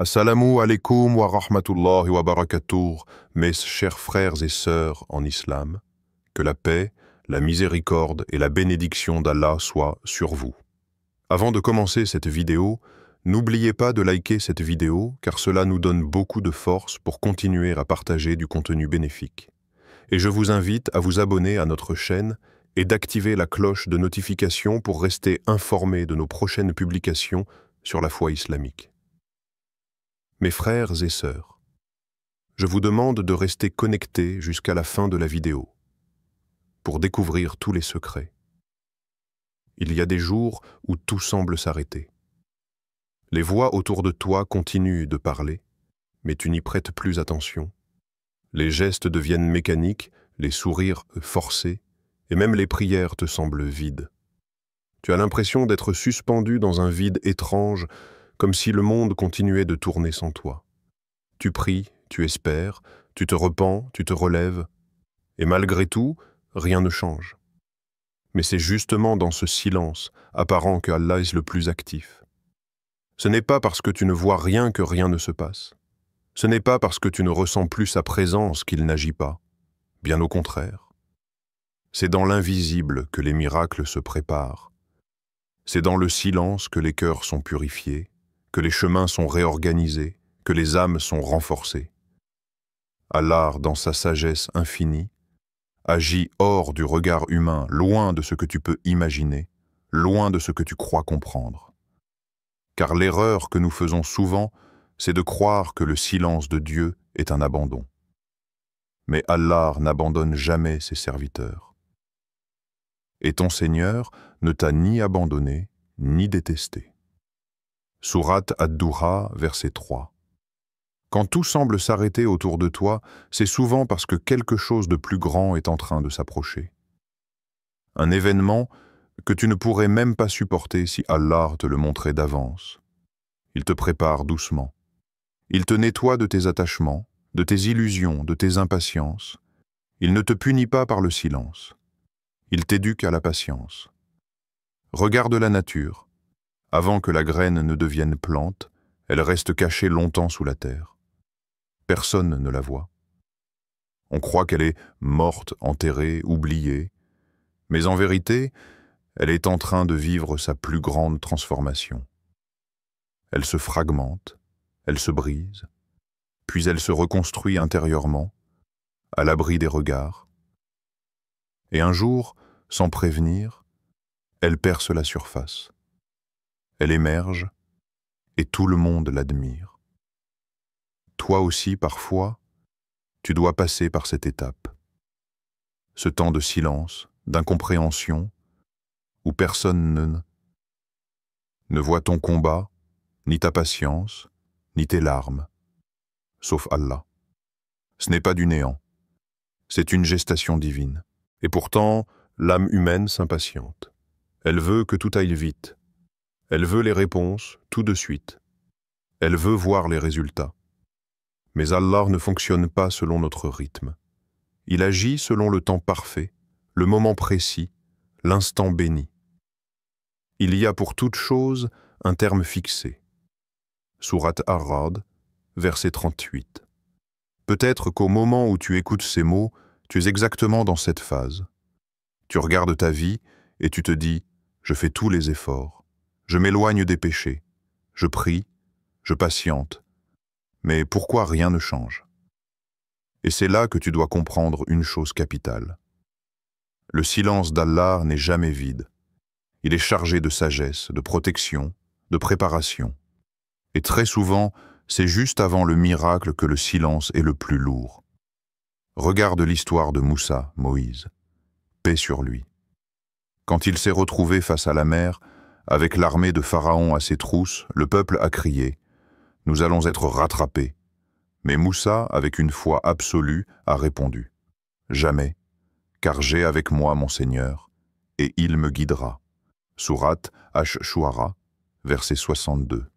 Assalamu alaikum wa rahmatullahi wa barakatuh, mes chers frères et sœurs en islam, que la paix, la miséricorde et la bénédiction d'Allah soient sur vous. Avant de commencer cette vidéo, n'oubliez pas de liker cette vidéo car cela nous donne beaucoup de force pour continuer à partager du contenu bénéfique. Et je vous invite à vous abonner à notre chaîne et d'activer la cloche de notification pour rester informé de nos prochaines publications sur la foi islamique. Mes frères et sœurs, je vous demande de rester connectés jusqu'à la fin de la vidéo pour découvrir tous les secrets. Il y a des jours où tout semble s'arrêter. Les voix autour de toi continuent de parler, mais tu n'y prêtes plus attention. Les gestes deviennent mécaniques, les sourires forcés, et même les prières te semblent vides. Tu as l'impression d'être suspendu dans un vide étrange, comme si le monde continuait de tourner sans toi. Tu pries, tu espères, tu te repens, tu te relèves, et malgré tout, rien ne change. Mais c'est justement dans ce silence apparent que Allah est le plus actif. Ce n'est pas parce que tu ne vois rien que rien ne se passe. Ce n'est pas parce que tu ne ressens plus sa présence qu'il n'agit pas. Bien au contraire. C'est dans l'invisible que les miracles se préparent. C'est dans le silence que les cœurs sont purifiés, que les chemins sont réorganisés, que les âmes sont renforcées. Allah, dans sa sagesse infinie, agit hors du regard humain, loin de ce que tu peux imaginer, loin de ce que tu crois comprendre. Car l'erreur que nous faisons souvent, c'est de croire que le silence de Dieu est un abandon. Mais Allah n'abandonne jamais ses serviteurs. Et ton Seigneur ne t'a ni abandonné, ni détesté. Sourate Ad-Duha, verset 3. Quand tout semble s'arrêter autour de toi, c'est souvent parce que quelque chose de plus grand est en train de s'approcher. Un événement que tu ne pourrais même pas supporter si Allah te le montrait d'avance. Il te prépare doucement. Il te nettoie de tes attachements, de tes illusions, de tes impatiences. Il ne te punit pas par le silence. Il t'éduque à la patience. Regarde la nature. Avant que la graine ne devienne plante, elle reste cachée longtemps sous la terre. Personne ne la voit. On croit qu'elle est morte, enterrée, oubliée, mais en vérité, elle est en train de vivre sa plus grande transformation. Elle se fragmente, elle se brise, puis elle se reconstruit intérieurement, à l'abri des regards. Et un jour, sans prévenir, elle perce la surface. Elle émerge et tout le monde l'admire. Toi aussi, parfois, tu dois passer par cette étape. Ce temps de silence, d'incompréhension, où personne ne voit ton combat, ni ta patience, ni tes larmes, sauf Allah. Ce n'est pas du néant, c'est une gestation divine. Et pourtant, l'âme humaine s'impatiente. Elle veut que tout aille vite. Elle veut les réponses tout de suite. Elle veut voir les résultats. Mais Allah ne fonctionne pas selon notre rythme. Il agit selon le temps parfait, le moment précis, l'instant béni. Il y a pour toute chose un terme fixé. Sourate Ar-Ra'd, verset 38. Peut-être qu'au moment où tu écoutes ces mots, tu es exactement dans cette phase. Tu regardes ta vie et tu te dis « Je fais tous les efforts. Je m'éloigne des péchés. Je prie. Je patiente. Mais pourquoi rien ne change ?» Et c'est là que tu dois comprendre une chose capitale. Le silence d'Allah n'est jamais vide. Il est chargé de sagesse, de protection, de préparation. Et très souvent, c'est juste avant le miracle que le silence est le plus lourd. Regarde l'histoire de Moussa, Moïse. Paix sur lui. Quand il s'est retrouvé face à la mer, avec l'armée de Pharaon à ses trousses, le peuple a crié « Nous allons être rattrapés ». Mais Moussa, avec une foi absolue, a répondu « Jamais, car j'ai avec moi mon Seigneur, et il me guidera ». Sourate Ash-Shu'ara, verset 62.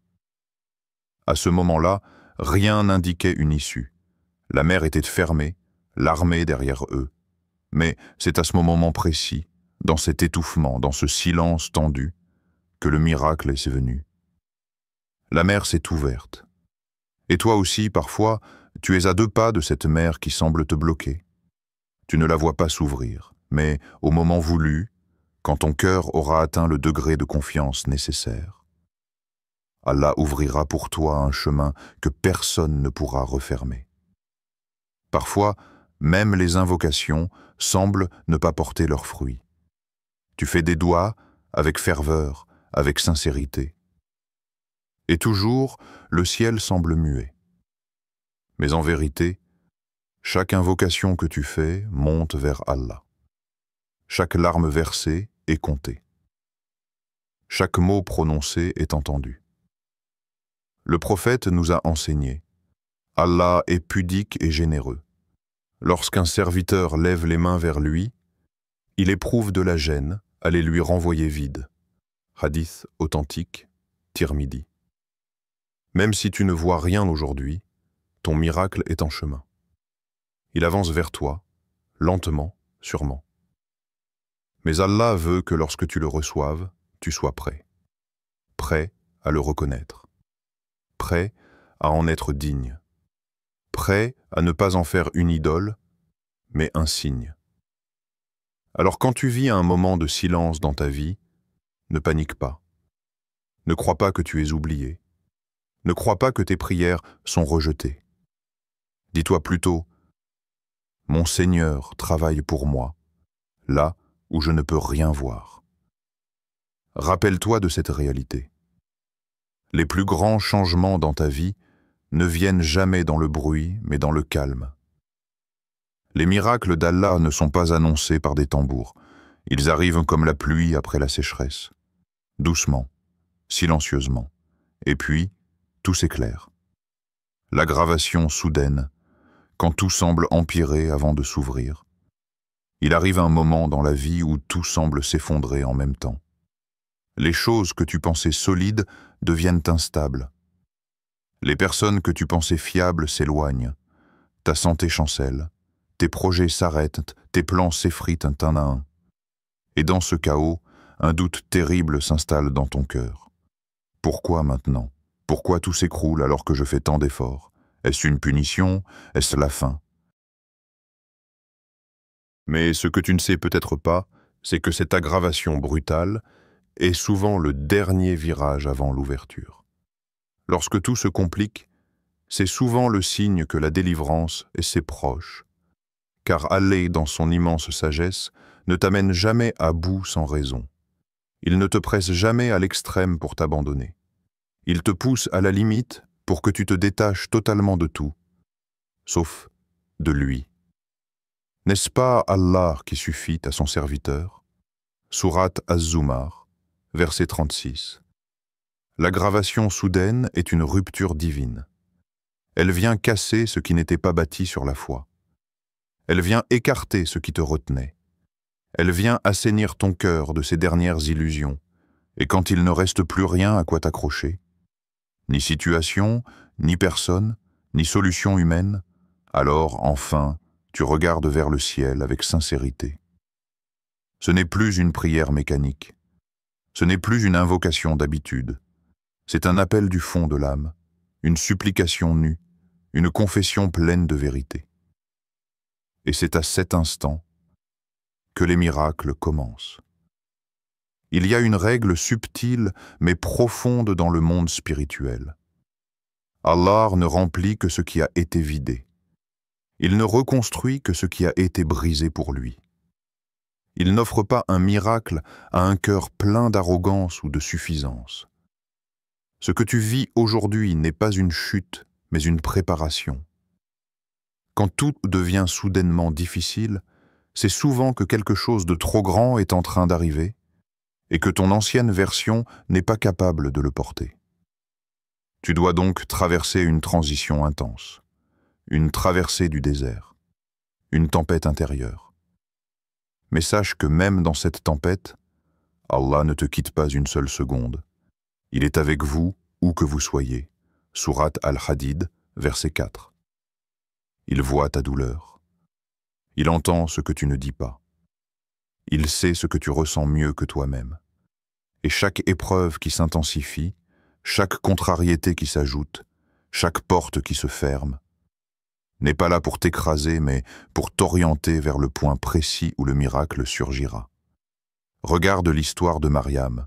À ce moment-là, rien n'indiquait une issue. La mer était fermée, l'armée derrière eux. Mais c'est à ce moment précis, dans cet étouffement, dans ce silence tendu, que le miracle est venu. La mer s'est ouverte. Et toi aussi, parfois, tu es à 2 pas de cette mer qui semble te bloquer. Tu ne la vois pas s'ouvrir, mais au moment voulu, quand ton cœur aura atteint le degré de confiance nécessaire, Allah ouvrira pour toi un chemin que personne ne pourra refermer. Parfois, même les invocations semblent ne pas porter leurs fruits. Tu fais des doigts avec ferveur, avec sincérité. Et toujours, le ciel semble muet. Mais en vérité, chaque invocation que tu fais monte vers Allah. Chaque larme versée est comptée. Chaque mot prononcé est entendu. Le prophète nous a enseigné: Allah est pudique et généreux. Lorsqu'un serviteur lève les mains vers lui, il éprouve de la gêne à les lui renvoyer vides. Hadith authentique, Tirmidhi. Même si tu ne vois rien aujourd'hui, ton miracle est en chemin. Il avance vers toi, lentement, sûrement. Mais Allah veut que lorsque tu le reçoives, tu sois prêt. Prêt à le reconnaître. Prêt à en être digne. Prêt à ne pas en faire une idole, mais un signe. Alors quand tu vis un moment de silence dans ta vie, ne panique pas. Ne crois pas que tu es oublié. Ne crois pas que tes prières sont rejetées. Dis-toi plutôt: mon Seigneur travaille pour moi, là où je ne peux rien voir. Rappelle-toi de cette réalité. Les plus grands changements dans ta vie ne viennent jamais dans le bruit, mais dans le calme. Les miracles d'Allah ne sont pas annoncés par des tambours. Ils arrivent comme la pluie après la sécheresse. Doucement, silencieusement. Et puis, tout s'éclaire. L'aggravation soudaine, quand tout semble empirer avant de s'ouvrir. Il arrive un moment dans la vie où tout semble s'effondrer en même temps. Les choses que tu pensais solides deviennent instables. Les personnes que tu pensais fiables s'éloignent. Ta santé chancelle. Tes projets s'arrêtent, tes plans s'effritent un à un. Et dans ce chaos, un doute terrible s'installe dans ton cœur. Pourquoi maintenant? Pourquoi tout s'écroule alors que je fais tant d'efforts? Est-ce une punition? Est-ce la fin? Mais ce que tu ne sais peut-être pas, c'est que cette aggravation brutale est souvent le dernier virage avant l'ouverture. Lorsque tout se complique, c'est souvent le signe que la délivrance est ses proches. Car Allah, dans son immense sagesse, ne t'amène jamais à bout sans raison. Il ne te presse jamais à l'extrême pour t'abandonner. Il te pousse à la limite pour que tu te détaches totalement de tout, sauf de lui. N'est-ce pas Allah qui suffit à son serviteur? Sourate Az-Zumar, verset 36. L'aggravation soudaine est une rupture divine. Elle vient casser ce qui n'était pas bâti sur la foi. Elle vient écarter ce qui te retenait. Elle vient assainir ton cœur de ses dernières illusions, et quand il ne reste plus rien à quoi t'accrocher, ni situation, ni personne, ni solution humaine, alors, enfin, tu regardes vers le ciel avec sincérité. Ce n'est plus une prière mécanique. Ce n'est plus une invocation d'habitude. C'est un appel du fond de l'âme, une supplication nue, une confession pleine de vérité. Et c'est à cet instant que les miracles commencent. Il y a une règle subtile mais profonde dans le monde spirituel. Allah ne remplit que ce qui a été vidé. Il ne reconstruit que ce qui a été brisé pour lui. Il n'offre pas un miracle à un cœur plein d'arrogance ou de suffisance. Ce que tu vis aujourd'hui n'est pas une chute, mais une préparation. Quand tout devient soudainement difficile, c'est souvent que quelque chose de trop grand est en train d'arriver et que ton ancienne version n'est pas capable de le porter. Tu dois donc traverser une transition intense, une traversée du désert, une tempête intérieure. Mais sache que même dans cette tempête, Allah ne te quitte pas une seule seconde. Il est avec vous, où que vous soyez. Sourate Al-Hadid, verset 4. Il voit ta douleur. Il entend ce que tu ne dis pas. Il sait ce que tu ressens mieux que toi-même. Et chaque épreuve qui s'intensifie, chaque contrariété qui s'ajoute, chaque porte qui se ferme, n'est pas là pour t'écraser, mais pour t'orienter vers le point précis où le miracle surgira. Regarde l'histoire de Mariam,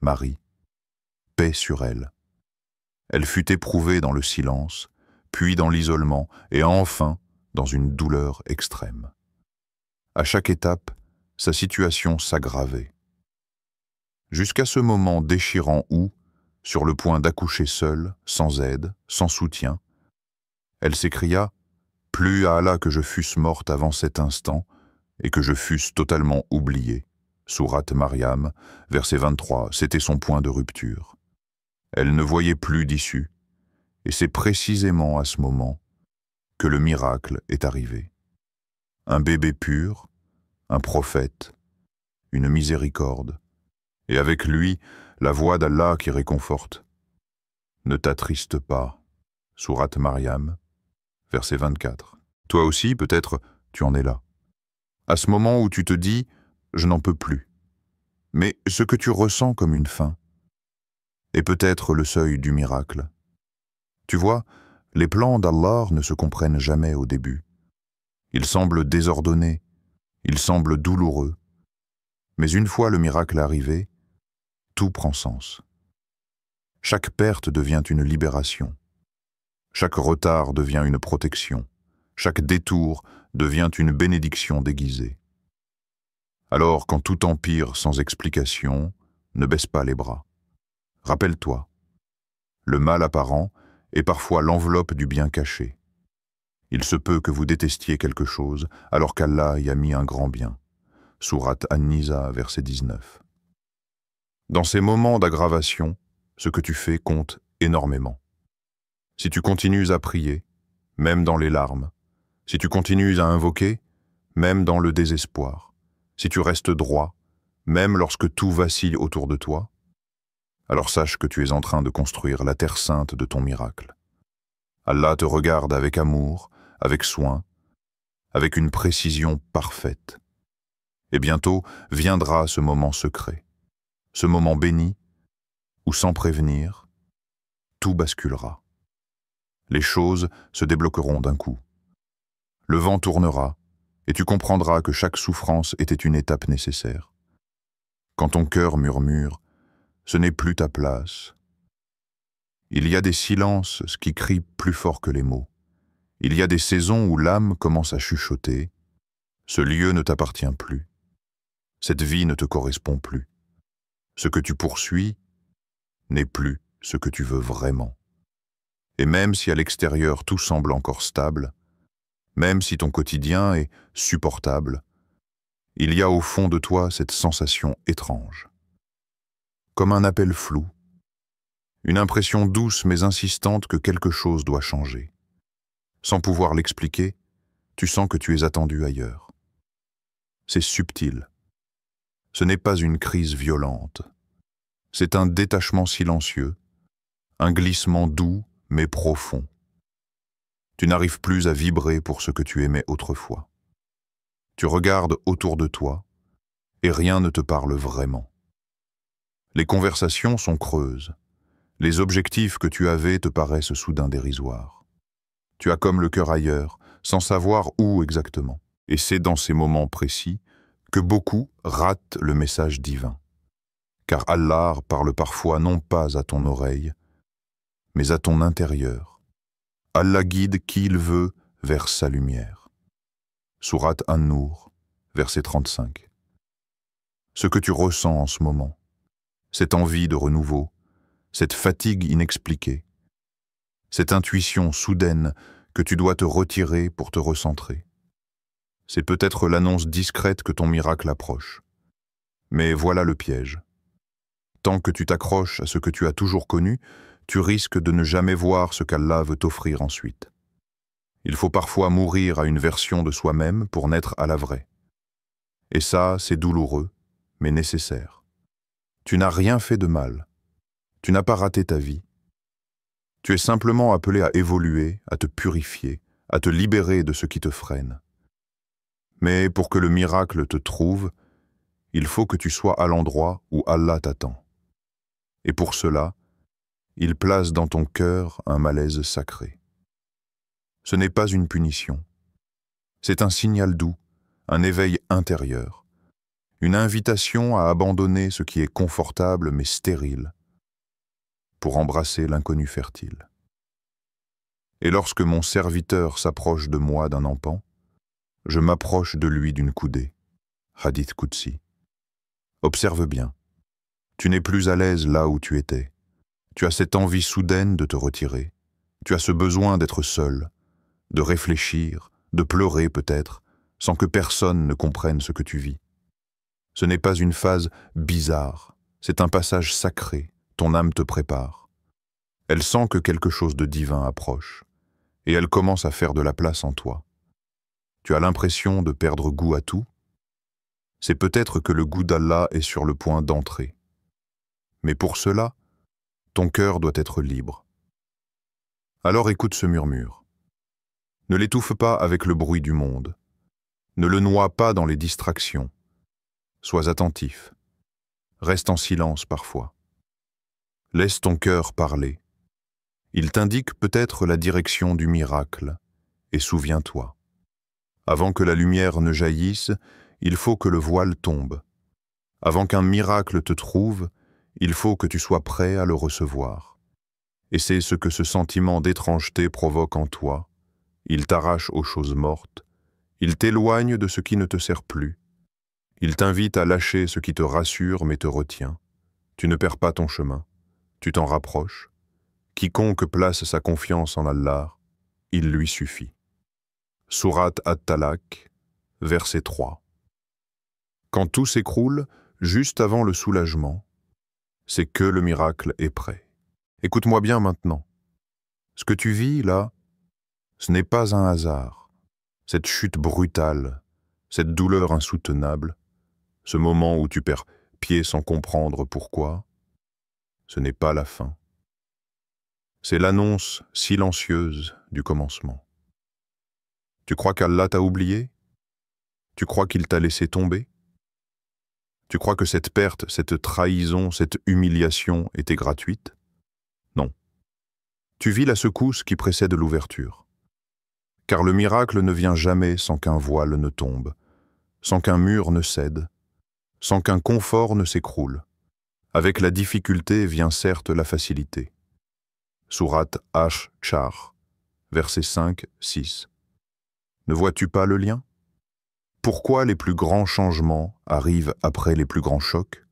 Marie, paix sur elle. Elle fut éprouvée dans le silence, puis dans l'isolement, et enfin dans une douleur extrême. À chaque étape, sa situation s'aggravait. Jusqu'à ce moment déchirant où, sur le point d'accoucher seule, sans aide, sans soutien, elle s'écria « Plus à Allah que je fusse morte avant cet instant et que je fusse totalement oubliée ». Sourate Mariam, verset 23, c'était son point de rupture. Elle ne voyait plus d'issue, et c'est précisément à ce moment que le miracle est arrivé. Un bébé pur, un prophète, une miséricorde, et avec lui, la voix d'Allah qui réconforte. Ne t'attriste pas. Sourate Mariam, verset 24. Toi aussi, peut-être, tu en es là. À ce moment où tu te dis « je n'en peux plus », mais ce que tu ressens comme une fin est peut-être le seuil du miracle. Tu vois, les plans d'Allah ne se comprennent jamais au début. Ils semblent désordonnés, ils semblent douloureux, mais une fois le miracle arrivé, tout prend sens. Chaque perte devient une libération. Chaque retard devient une protection. Chaque détour devient une bénédiction déguisée. Alors, quand tout empire sans explication, ne baisse pas les bras. Rappelle-toi, le mal apparent est parfois l'enveloppe du bien caché. Il se peut que vous détestiez quelque chose, alors qu'Allah y a mis un grand bien. Sourate An-Nisa, verset 19. Dans ces moments d'aggravation, ce que tu fais compte énormément. Si tu continues à prier, même dans les larmes, si tu continues à invoquer, même dans le désespoir, si tu restes droit, même lorsque tout vacille autour de toi, alors sache que tu es en train de construire la terre sainte de ton miracle. Allah te regarde avec amour, avec soin, avec une précision parfaite. Et bientôt viendra ce moment secret, ce moment béni, où sans prévenir, tout basculera. Les choses se débloqueront d'un coup. Le vent tournera, et tu comprendras que chaque souffrance était une étape nécessaire. Quand ton cœur murmure, ce n'est plus ta place. Il y a des silences qui crient plus fort que les mots. Il y a des saisons où l'âme commence à chuchoter. Ce lieu ne t'appartient plus. Cette vie ne te correspond plus. Ce que tu poursuis n'est plus ce que tu veux vraiment. Et même si à l'extérieur tout semble encore stable, même si ton quotidien est supportable, il y a au fond de toi cette sensation étrange. Comme un appel flou, une impression douce mais insistante que quelque chose doit changer. Sans pouvoir l'expliquer, tu sens que tu es attendu ailleurs. C'est subtil. Ce n'est pas une crise violente. C'est un détachement silencieux, un glissement doux mais profond. Tu n'arrives plus à vibrer pour ce que tu aimais autrefois. Tu regardes autour de toi et rien ne te parle vraiment. Les conversations sont creuses. Les objectifs que tu avais te paraissent soudain dérisoires. Tu as comme le cœur ailleurs, sans savoir où exactement. Et c'est dans ces moments précis que beaucoup ratent le message divin. Car Allah parle parfois non pas à ton oreille, mais à ton intérieur. Allah guide qui il veut vers sa lumière. Sourate An-Nur, verset 35. Ce que tu ressens en ce moment, cette envie de renouveau, cette fatigue inexpliquée, cette intuition soudaine que tu dois te retirer pour te recentrer. C'est peut-être l'annonce discrète que ton miracle approche. Mais voilà le piège. Tant que tu t'accroches à ce que tu as toujours connu, tu risques de ne jamais voir ce qu'Allah veut t'offrir ensuite. Il faut parfois mourir à une version de soi-même pour naître à la vraie. Et ça, c'est douloureux, mais nécessaire. Tu n'as rien fait de mal. Tu n'as pas raté ta vie. Tu es simplement appelé à évoluer, à te purifier, à te libérer de ce qui te freine. Mais pour que le miracle te trouve, il faut que tu sois à l'endroit où Allah t'attend. Et pour cela, il place dans ton cœur un malaise sacré. Ce n'est pas une punition. C'est un signal doux, un éveil intérieur, une invitation à abandonner ce qui est confortable mais stérile, pour embrasser l'inconnu fertile. Et lorsque mon serviteur s'approche de moi d'un empan, je m'approche de lui d'une coudée. Hadith Qudsi. Observe bien. Tu n'es plus à l'aise là où tu étais. Tu as cette envie soudaine de te retirer. Tu as ce besoin d'être seul, de réfléchir, de pleurer peut-être, sans que personne ne comprenne ce que tu vis. Ce n'est pas une phase bizarre, c'est un passage sacré, ton âme te prépare. Elle sent que quelque chose de divin approche, et elle commence à faire de la place en toi. Tu as l'impression de perdre goût à tout. C'est peut-être que le goût d'Allah est sur le point d'entrer. Mais pour cela, ton cœur doit être libre. Alors écoute ce murmure. Ne l'étouffe pas avec le bruit du monde. Ne le noie pas dans les distractions. Sois attentif. Reste en silence parfois. Laisse ton cœur parler. Il t'indique peut-être la direction du miracle, et souviens-toi. Avant que la lumière ne jaillisse, il faut que le voile tombe. Avant qu'un miracle te trouve, il faut que tu sois prêt à le recevoir. Et c'est ce que ce sentiment d'étrangeté provoque en toi. Il t'arrache aux choses mortes. Il t'éloigne de ce qui ne te sert plus. Il t'invite à lâcher ce qui te rassure mais te retient. Tu ne perds pas ton chemin. Tu t'en rapproches. Quiconque place sa confiance en Allah, il lui suffit. Sourate At-Talaq, verset 3. Quand tout s'écroule, juste avant le soulagement, c'est que le miracle est prêt. Écoute-moi bien maintenant. Ce que tu vis là, ce n'est pas un hasard. Cette chute brutale, cette douleur insoutenable, ce moment où tu perds pied sans comprendre pourquoi, ce n'est pas la fin. C'est l'annonce silencieuse du commencement. Tu crois qu'Allah t'a oublié? Tu crois qu'il t'a laissé tomber? Tu crois que cette perte, cette trahison, cette humiliation était gratuite? Non. Tu vis la secousse qui précède l'ouverture. Car le miracle ne vient jamais sans qu'un voile ne tombe, sans qu'un mur ne cède, sans qu'un confort ne s'écroule. Avec la difficulté vient certes la facilité. Sourate Ash-Char, versets 5-6. Ne vois-tu pas le lien? Pourquoi les plus grands changements arrivent après les plus grands chocs?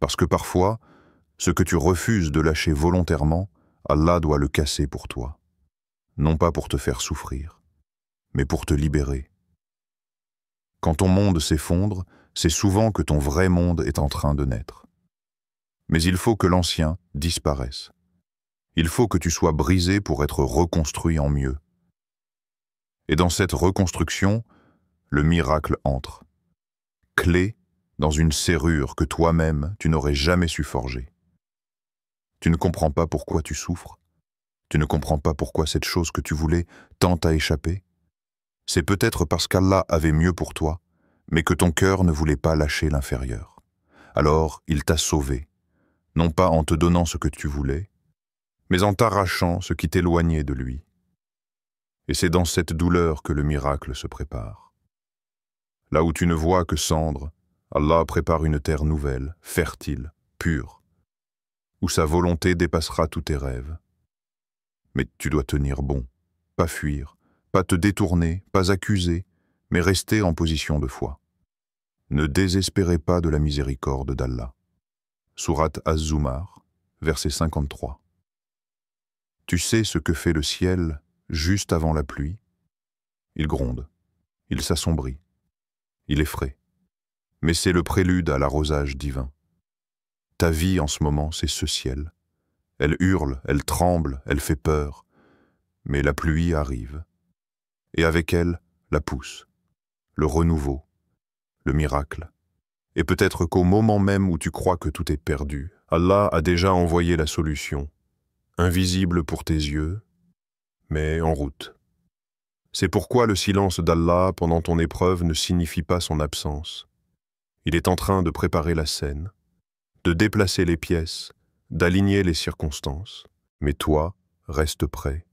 Parce que parfois, ce que tu refuses de lâcher volontairement, Allah doit le casser pour toi. Non pas pour te faire souffrir, mais pour te libérer. Quand ton monde s'effondre, c'est souvent que ton vrai monde est en train de naître. Mais il faut que l'ancien disparaisse. Il faut que tu sois brisé pour être reconstruit en mieux. Et dans cette reconstruction, le miracle entre. Clé dans une serrure que toi-même tu n'aurais jamais su forger. Tu ne comprends pas pourquoi tu souffres. Tu ne comprends pas pourquoi cette chose que tu voulais tant t'a échappé. C'est peut-être parce qu'Allah avait mieux pour toi, mais que ton cœur ne voulait pas lâcher l'inférieur. Alors il t'a sauvé, non pas en te donnant ce que tu voulais, mais en t'arrachant ce qui t'éloignait de lui. Et c'est dans cette douleur que le miracle se prépare. Là où tu ne vois que cendre, Allah prépare une terre nouvelle, fertile, pure, où sa volonté dépassera tous tes rêves. Mais tu dois tenir bon, pas fuir, pas te détourner, pas accuser, mais rester en position de foi. Ne désespérez pas de la miséricorde d'Allah. Sourate Az-Zumar, verset 53. Tu sais ce que fait le ciel juste avant la pluie? Il gronde, il s'assombrit, il effraie. Mais c'est le prélude à l'arrosage divin. Ta vie en ce moment, c'est ce ciel. Elle hurle, elle tremble, elle fait peur. Mais la pluie arrive. Et avec elle, la pousse, le renouveau, le miracle. Et peut-être qu'au moment même où tu crois que tout est perdu, Allah a déjà envoyé la solution, invisible pour tes yeux, mais en route. C'est pourquoi le silence d'Allah pendant ton épreuve ne signifie pas son absence. Il est en train de préparer la scène, de déplacer les pièces, d'aligner les circonstances, mais toi, reste prêt.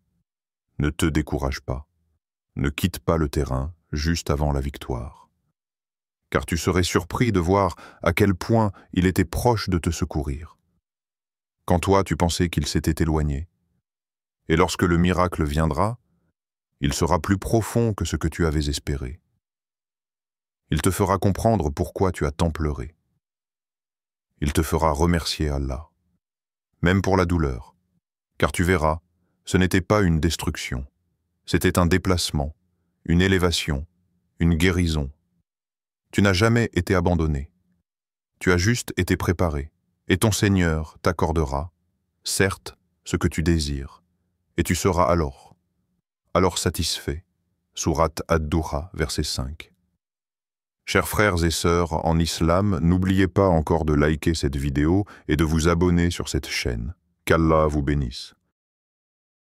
Ne te décourage pas. Ne quitte pas le terrain juste avant la victoire. Car tu serais surpris de voir à quel point il était proche de te secourir. Quand toi, tu pensais qu'il s'était éloigné. Et lorsque le miracle viendra, il sera plus profond que ce que tu avais espéré. Il te fera comprendre pourquoi tu as tant pleuré. Il te fera remercier Allah, même pour la douleur, car tu verras, ce n'était pas une destruction, c'était un déplacement, une élévation, une guérison. Tu n'as jamais été abandonné, tu as juste été préparé, et ton Seigneur t'accordera, certes, ce que tu désires, et tu seras alors satisfait. Sourate Ad-Duha, verset 5. Chers frères et sœurs en islam, n'oubliez pas encore de liker cette vidéo et de vous abonner sur cette chaîne. Qu'Allah vous bénisse.